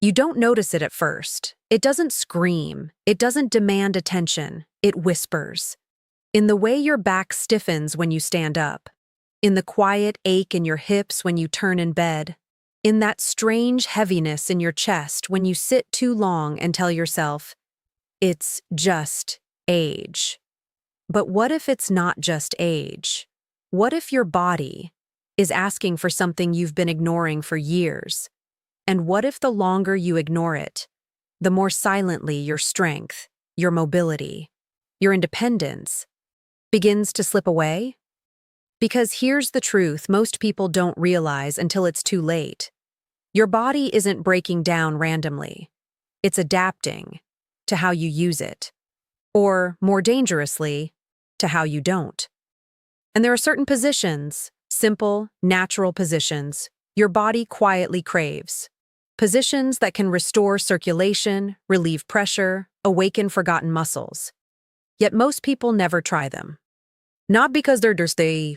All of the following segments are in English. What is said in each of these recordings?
You don't notice it at first. It doesn't scream. It doesn't demand attention. It whispers. In the way your back stiffens when you stand up. In the quiet ache in your hips when you turn in bed. In that strange heaviness in your chest when you sit too long and tell yourself, it's just age. But what if it's not just age? What if your body is asking for something you've been ignoring for years? And what if the longer you ignore it, the more silently your strength, your mobility, your independence begins to slip away? Because here's the truth most people don't realize until it's too late. Your body isn't breaking down randomly. It's adapting to how you use it. Or, more dangerously, to how you don't. And there are certain positions, simple, natural positions, your body quietly craves. Positions that can restore circulation, relieve pressure, awaken forgotten muscles. Yet most people never try them. Not because they're thirsty,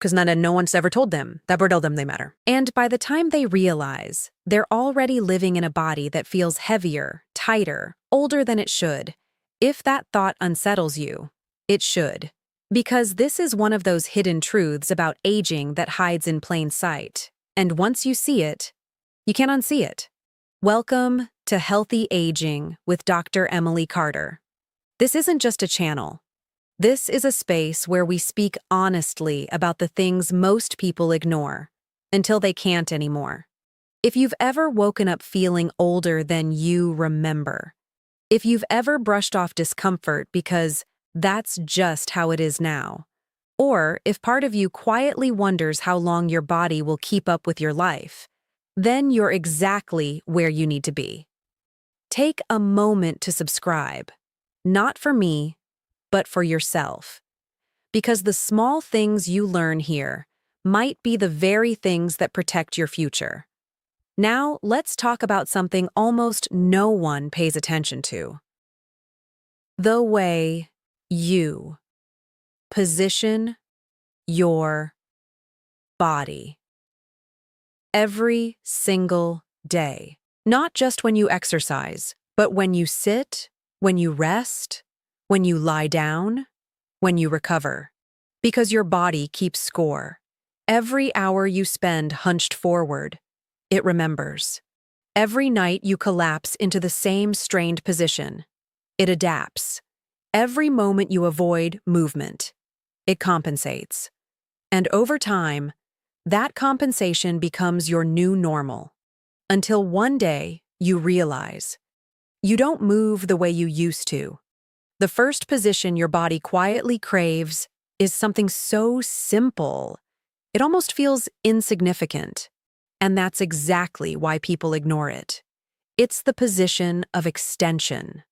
because no one's ever told them that told them they matter. And by the time they realize, they're already living in a body that feels heavier, tighter, older than it should. If that thought unsettles you, it should. Because this is one of those hidden truths about aging that hides in plain sight. And once you see it, you can't unsee it. Welcome to Healthy Aging with Dr. Emily Carter. This isn't just a channel. This is a space where we speak honestly about the things most people ignore, until they can't anymore. If you've ever woken up feeling older than you remember, if you've ever brushed off discomfort because that's just how it is now, or if part of you quietly wonders how long your body will keep up with your life, then you're exactly where you need to be. Take a moment to subscribe, not for me, but for yourself. Because the small things you learn here might be the very things that protect your future. Now, let's talk about something almost no one pays attention to. The way you position your body. Every single day. Not just when you exercise, but when you sit, when you rest, when you lie down, when you recover. Because your body keeps score. Every hour you spend hunched forward, it remembers. Every night you collapse into the same strained position, it adapts. Every moment you avoid movement, it compensates. And over time, that compensation becomes your new normal. Until one day, you realize you don't move the way you used to. The first position your body quietly craves is something so simple, it almost feels insignificant. And that's exactly why people ignore it. It's the position of extension.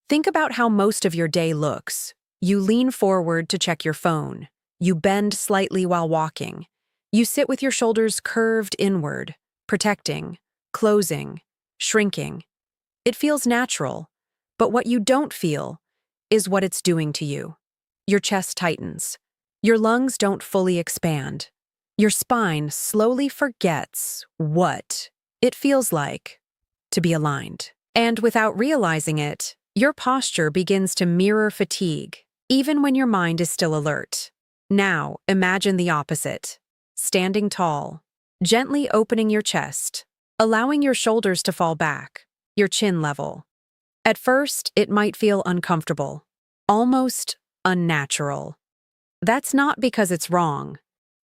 Think about how most of your day looks. You lean forward to check your phone. You bend slightly while walking. You sit with your shoulders curved inward, protecting, closing, shrinking. It feels natural, but what you don't feel is what it's doing to you. Your chest tightens. Your lungs don't fully expand. Your spine slowly forgets what it feels like to be aligned. And without realizing it, your posture begins to mirror fatigue, even when your mind is still alert. Now, imagine the opposite. Standing tall, gently opening your chest, allowing your shoulders to fall back, your chin level. At first, it might feel uncomfortable, almost unnatural. That's not because it's wrong.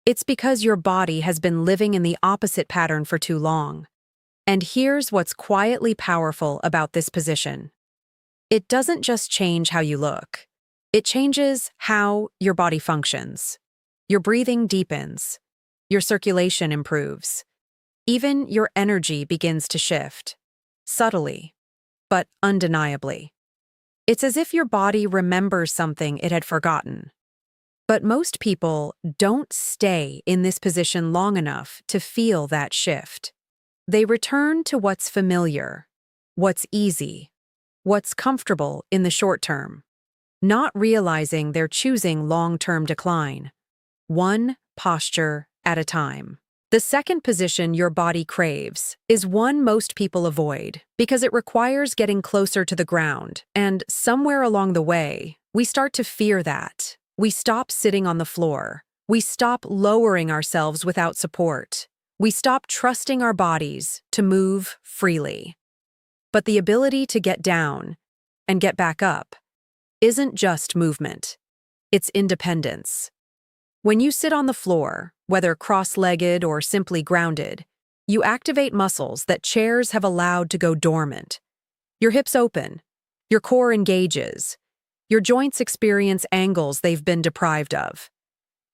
It's because your body has been living in the opposite pattern for too long. And here's what's quietly powerful about this position. It doesn't just change how you look. It changes how your body functions. Your breathing deepens. Your circulation improves. Even your energy begins to shift. Subtly, but undeniably. It's as if your body remembers something it had forgotten. But most people don't stay in this position long enough to feel that shift. They return to what's familiar, what's easy, what's comfortable in the short term, not realizing they're choosing long-term decline, one posture at a time. The second position your body craves is one most people avoid because it requires getting closer to the ground, and somewhere along the way, we start to fear that. We stop sitting on the floor. We stop lowering ourselves without support. We stop trusting our bodies to move freely. But the ability to get down and get back up isn't just movement. It's independence. When you sit on the floor, whether cross-legged or simply grounded, you activate muscles that chairs have allowed to go dormant. Your hips open. Your core engages. Your joints experience angles they've been deprived of.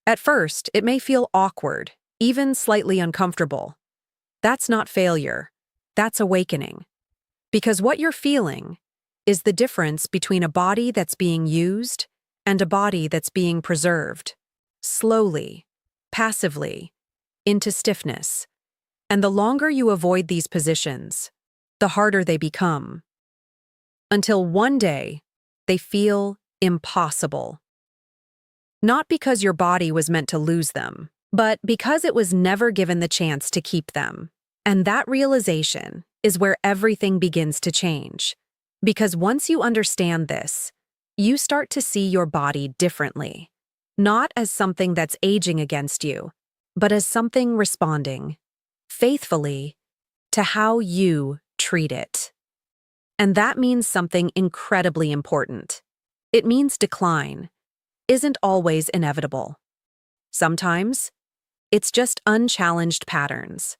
At first, it may feel awkward, even slightly uncomfortable. That's not failure. That's awakening. Because what you're feeling is the difference between a body that's being used and a body that's being preserved. Slowly, passively, into stiffness. And the longer you avoid these positions, the harder they become. Until one day, they feel impossible. Not because your body was meant to lose them, but because it was never given the chance to keep them. And that realization is where everything begins to change. Because once you understand this, you start to see your body differently. Not as something that's aging against you, but as something responding, faithfully, to how you treat it. And that means something incredibly important. It means decline isn't always inevitable. Sometimes, it's just unchallenged patterns.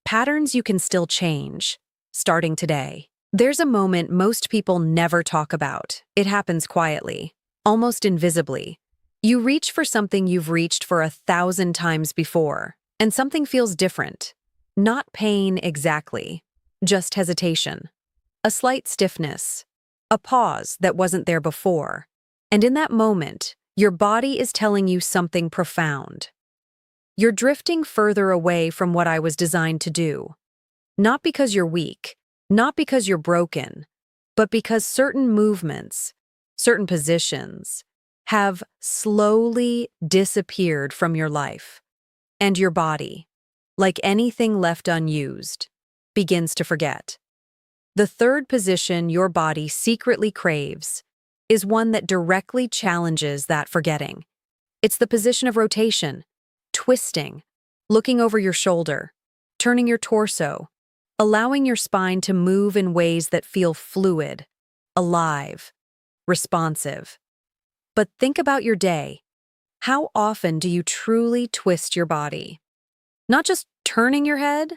Patterns you can still change, starting today. There's a moment most people never talk about. It happens quietly, almost invisibly. You reach for something you've reached for 1,000 times before, and something feels different. Not pain exactly, just hesitation. A slight stiffness, a pause that wasn't there before. And in that moment, your body is telling you something profound. You're drifting further away from what I was designed to do. Not because you're weak, not because you're broken, but because certain movements, certain positions, have slowly disappeared from your life. And your body, like anything left unused, begins to forget. The third position your body secretly craves is one that directly challenges that forgetting. It's the position of rotation, twisting, looking over your shoulder, turning your torso, allowing your spine to move in ways that feel fluid, alive, responsive. But think about your day. How often do you truly twist your body? Not just turning your head,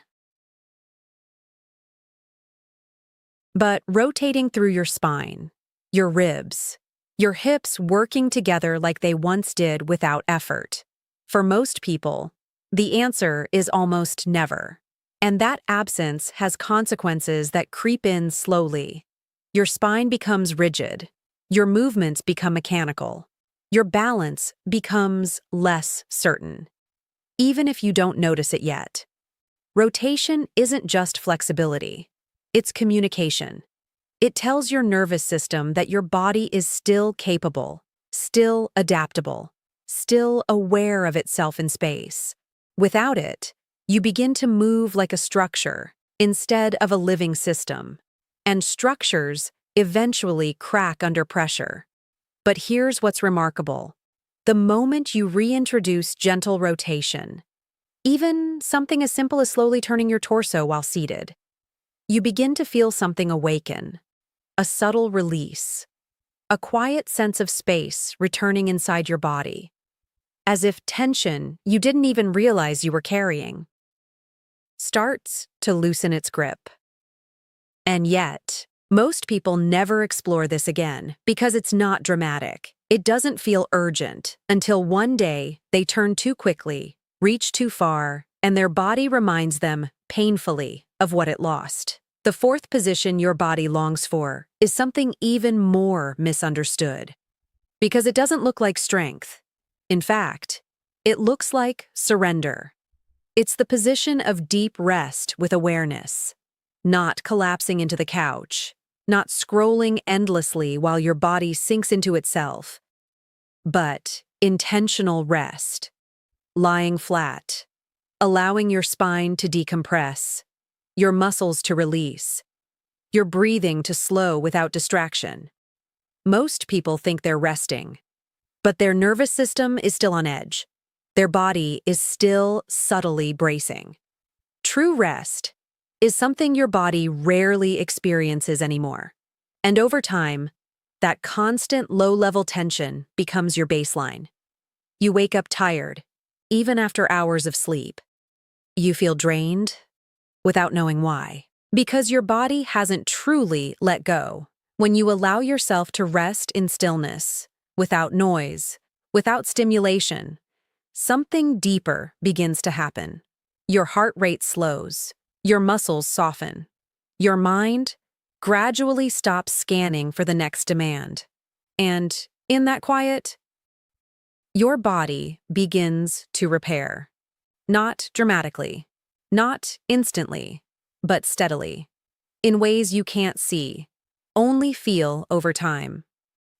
but rotating through your spine, your ribs, your hips working together like they once did without effort. For most people, the answer is almost never. And that absence has consequences that creep in slowly. Your spine becomes rigid. Your movements become mechanical. Your balance becomes less certain, even if you don't notice it yet. Rotation isn't just flexibility. It's communication. It tells your nervous system that your body is still capable, still adaptable, still aware of itself in space. Without it, you begin to move like a structure instead of a living system, and structures eventually crack under pressure. But here's what's remarkable. The moment you reintroduce gentle rotation, even something as simple as slowly turning your torso while seated, you begin to feel something awaken, a subtle release, a quiet sense of space returning inside your body, as if tension you didn't even realize you were carrying starts to loosen its grip. And yet, most people never explore this again because it's not dramatic. It doesn't feel urgent until one day they turn too quickly, reach too far, and their body reminds them painfully of what it lost. The fourth position your body longs for is something even more misunderstood. Because it doesn't look like strength. In fact, it looks like surrender. It's the position of deep rest with awareness, not collapsing into the couch, not scrolling endlessly while your body sinks into itself, but intentional rest, lying flat, allowing your spine to decompress, your muscles to release, your breathing to slow without distraction. Most people think they're resting, but their nervous system is still on edge. Their body is still subtly bracing. True rest is something your body rarely experiences anymore. And over time, that constant low-level tension becomes your baseline. You wake up tired, even after hours of sleep. You feel drained without knowing why, because your body hasn't truly let go. When you allow yourself to rest in stillness, without noise, without stimulation, something deeper begins to happen. Your heart rate slows, your muscles soften, your mind gradually stops scanning for the next demand. And in that quiet, your body begins to repair. Not dramatically, not instantly, but steadily, in ways you can't see, only feel over time.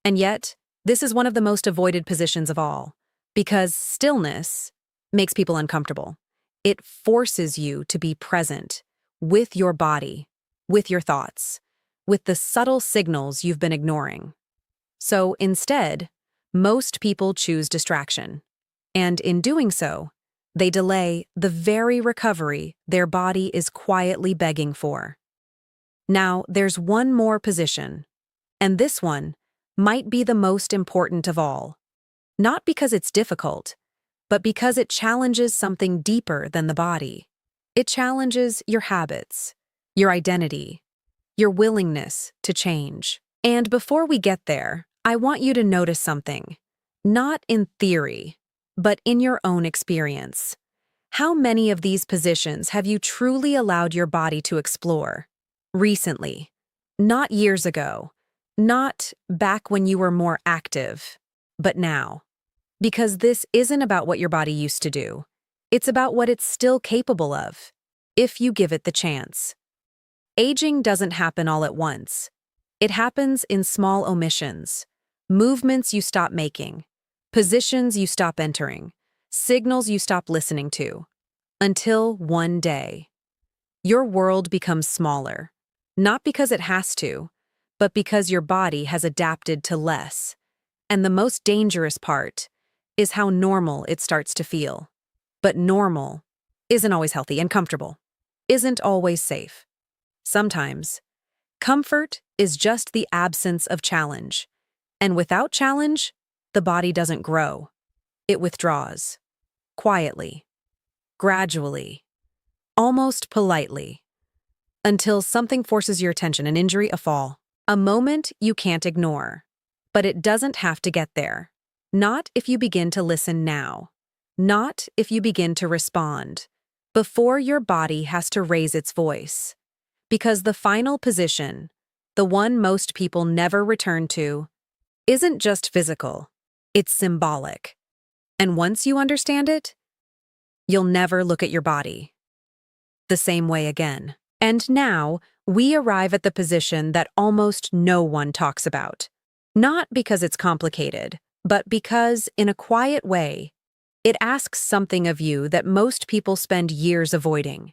And yet, this is one of the most avoided positions of all, because stillness makes people uncomfortable. It forces you to be present with your body, with your thoughts, with the subtle signals you've been ignoring. So instead, most people choose distraction. And in doing so, they delay the very recovery their body is quietly begging for. Now, there's one more position, and this one might be the most important of all. Not because it's difficult, but because it challenges something deeper than the body. It challenges your habits, your identity, your willingness to change. And before we get there, I want you to notice something. Not in theory, but in your own experience. How many of these positions have you truly allowed your body to explore? Recently. Not years ago. Not back when you were more active, but now. Because this isn't about what your body used to do. It's about what it's still capable of, if you give it the chance. Aging doesn't happen all at once. It happens in small omissions, movements you stop making, positions you stop entering, signals you stop listening to, until one day, your world becomes smaller, not because it has to, but because your body has adapted to less. And the most dangerous part is how normal it starts to feel. But normal isn't always healthy and comfortable, isn't always safe. Sometimes, comfort is just the absence of challenge. And without challenge, the body doesn't grow. It withdraws. Quietly. Gradually. Almost politely. Until something forces your attention, an injury, a fall. A moment you can't ignore. But it doesn't have to get there. Not if you begin to listen now. Not if you begin to respond. Before your body has to raise its voice. Because the final position, the one most people never return to, isn't just physical, it's symbolic. And once you understand it, you'll never look at your body the same way again. And now, we arrive at the position that almost no one talks about. Not because it's complicated, but because, in a quiet way, it asks something of you that most people spend years avoiding.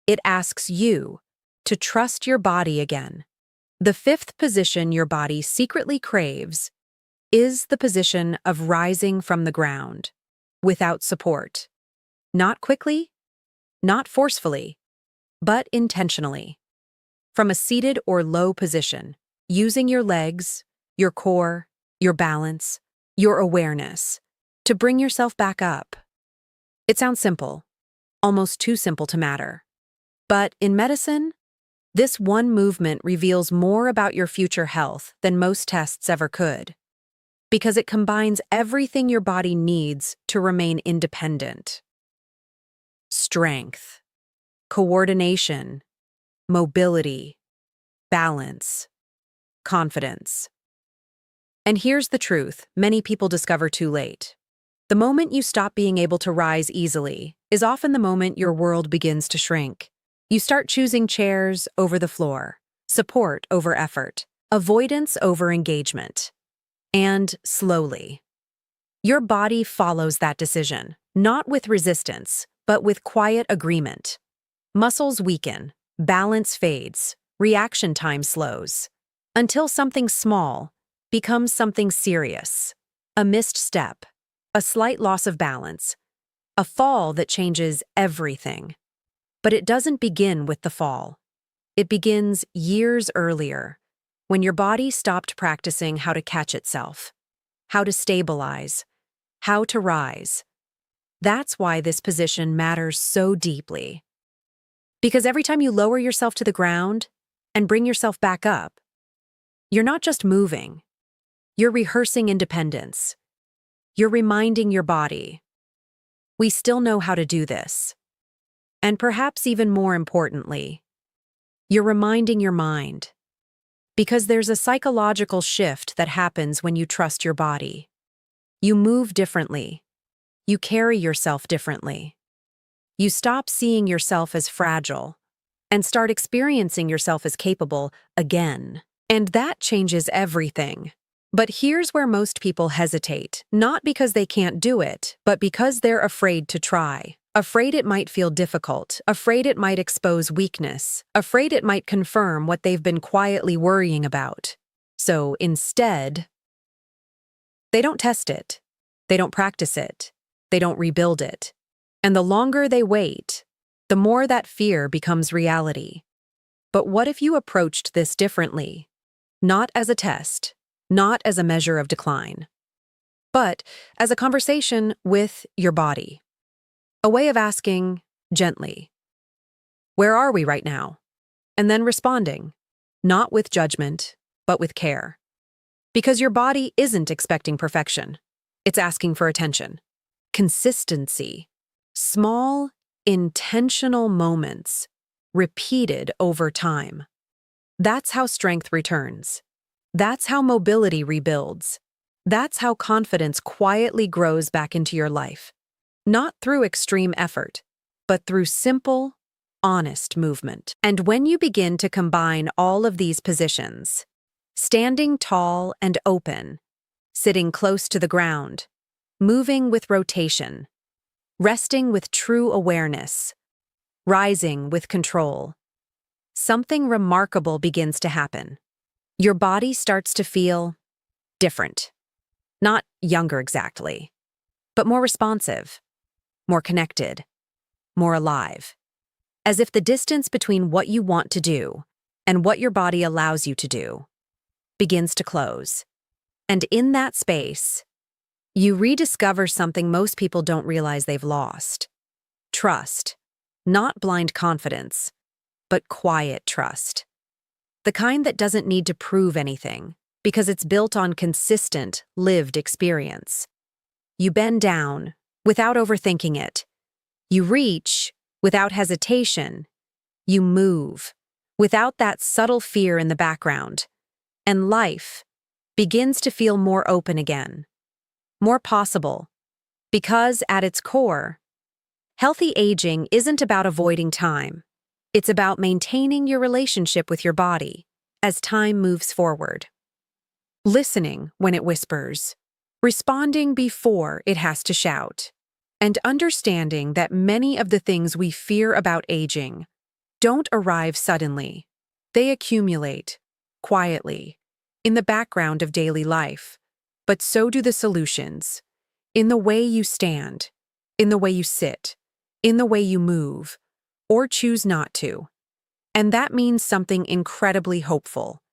It asks you to trust your body again. The fifth position your body secretly craves is the position of rising from the ground, without support. Not quickly, not forcefully, but intentionally. From a seated or low position, using your legs, your core, your balance, your awareness, to bring yourself back up. It sounds simple, almost too simple to matter. But in medicine, this one movement reveals more about your future health than most tests ever could, because it combines everything your body needs to remain independent. Strength, coordination, mobility, balance, confidence. And here's the truth many people discover too late. The moment you stop being able to rise easily is often the moment your world begins to shrink. You start choosing chairs over the floor, support over effort, avoidance over engagement. And slowly, your body follows that decision, not with resistance, but with quiet agreement. Muscles weaken, balance fades, reaction time slows, until something small becomes something serious. A missed step, a slight loss of balance, a fall that changes everything. But it doesn't begin with the fall. It begins years earlier, when your body stopped practicing how to catch itself, how to stabilize, how to rise. That's why this position matters so deeply. Because every time you lower yourself to the ground and bring yourself back up, you're not just moving, you're rehearsing independence. You're reminding your body, we still know how to do this. And perhaps even more importantly, you're reminding your mind. Because there's a psychological shift that happens when you trust your body. You move differently. You carry yourself differently. You stop seeing yourself as fragile and start experiencing yourself as capable again. And that changes everything. But here's where most people hesitate, not because they can't do it, but because they're afraid to try. Afraid it might feel difficult, afraid it might expose weakness, afraid it might confirm what they've been quietly worrying about. So instead, they don't test it, they don't practice it, they don't rebuild it. And the longer they wait, the more that fear becomes reality. But what if you approached this differently? Not as a test, not as a measure of decline, but as a conversation with your body. A way of asking, gently, where are we right now? And then responding, not with judgment, but with care. Because your body isn't expecting perfection. It's asking for attention. Consistency. Small, intentional moments, repeated over time. That's how strength returns. That's how mobility rebuilds. That's how confidence quietly grows back into your life. Not through extreme effort, but through simple, honest movement. And when you begin to combine all of these positions, standing tall and open, sitting close to the ground, moving with rotation, resting with true awareness, rising with control, something remarkable begins to happen. Your body starts to feel different. Not younger exactly, but more responsive, more connected, more alive. As if the distance between what you want to do and what your body allows you to do begins to close. And in that space, you rediscover something most people don't realize they've lost. Trust. Not blind confidence, but quiet trust. The kind that doesn't need to prove anything, because it's built on consistent, lived experience. You bend down without overthinking it. You reach without hesitation. You move without that subtle fear in the background. And life begins to feel more open again, more possible. Because at its core, healthy aging isn't about avoiding time. It's about maintaining your relationship with your body as time moves forward. Listening when it whispers, responding before it has to shout, and understanding that many of the things we fear about aging don't arrive suddenly. They accumulate, quietly, in the background of daily life. But so do the solutions, in the way you stand, in the way you sit, in the way you move, or choose not to. And that means something incredibly hopeful.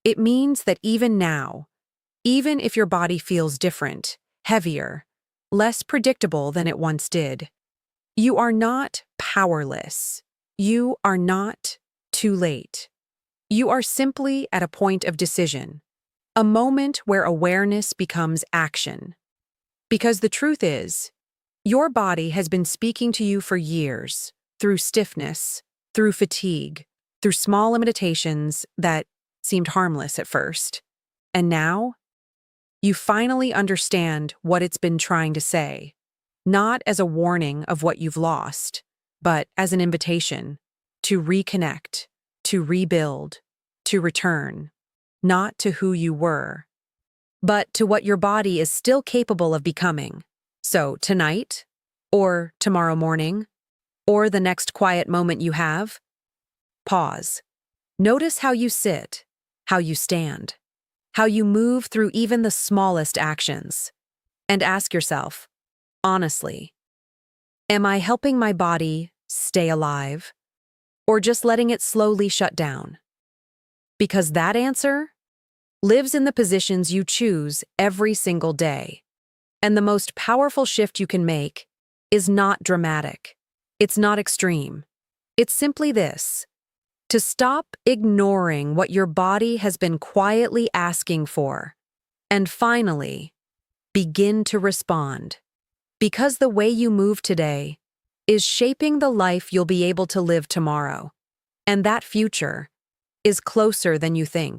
It means that even now, even if your body feels different, heavier, less predictable than it once did, you are not powerless. You are not too late. You are simply at a point of decision, a moment where awareness becomes action. Because the truth is, your body has been speaking to you for years, through stiffness, through fatigue, through small limitations that seemed harmless at first. And now, You finally understand what it's been trying to say, not as a warning of what you've lost, but as an invitation to reconnect, to rebuild, to return, not to who you were, but to what your body is still capable of becoming. So tonight, or tomorrow morning, or the next quiet moment you have, pause. Notice how you sit, how you stand, how you move through even the smallest actions. And ask yourself, honestly, am I helping my body stay alive, or just letting it slowly shut down? Because that answer lives in the positions you choose every single day. And the most powerful shift you can make is not dramatic. It's not extreme. It's simply this: to stop ignoring what your body has been quietly asking for, and finally, begin to respond. Because the way you move today is shaping the life you'll be able to live tomorrow, and that future is closer than you think.